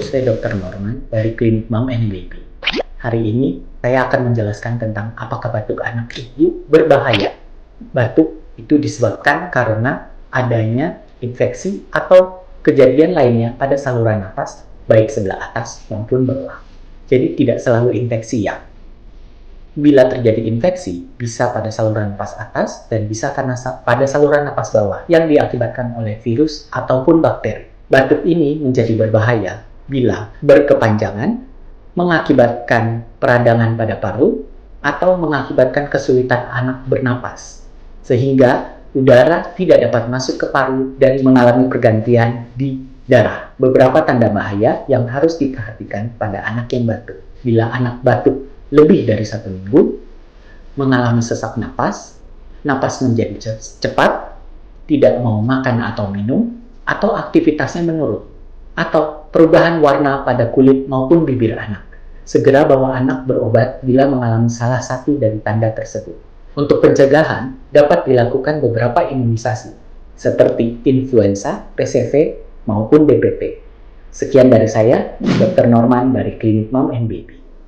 saya Dr. Norman dari Klinik Mom and Baby. Hari ini saya akan menjelaskan tentang apakah batuk anak ibu berbahaya. Batuk itu disebabkan karena adanya infeksi atau kejadian lainnya pada saluran napas, baik sebelah atas maupun bawah. Jadi tidak selalu infeksi ya. Bila terjadi infeksi, bisa pada saluran napas atas dan bisa karena pada saluran napas bawah yang diakibatkan oleh virus ataupun bakteri. Batuk ini menjadi berbahaya bila berkepanjangan, mengakibatkan peradangan pada paru, atau mengakibatkan kesulitan anak bernapas, sehingga udara tidak dapat masuk ke paru dan mengalami pergantian di darah. Beberapa tanda bahaya yang harus diperhatikan pada anak yang batuk. Bila anak batuk lebih dari 1 minggu, mengalami sesak napas, napas menjadi cepat, tidak mau makan atau minum, atau aktivitasnya menurun, atau perubahan warna pada kulit maupun bibir anak. Segera bawa anak berobat bila mengalami salah satu dari tanda tersebut. Untuk pencegahan, dapat dilakukan beberapa imunisasi, seperti influenza, PCV, maupun DPT. Sekian dari saya, Dr. Norman dari Klinik Mom and Baby.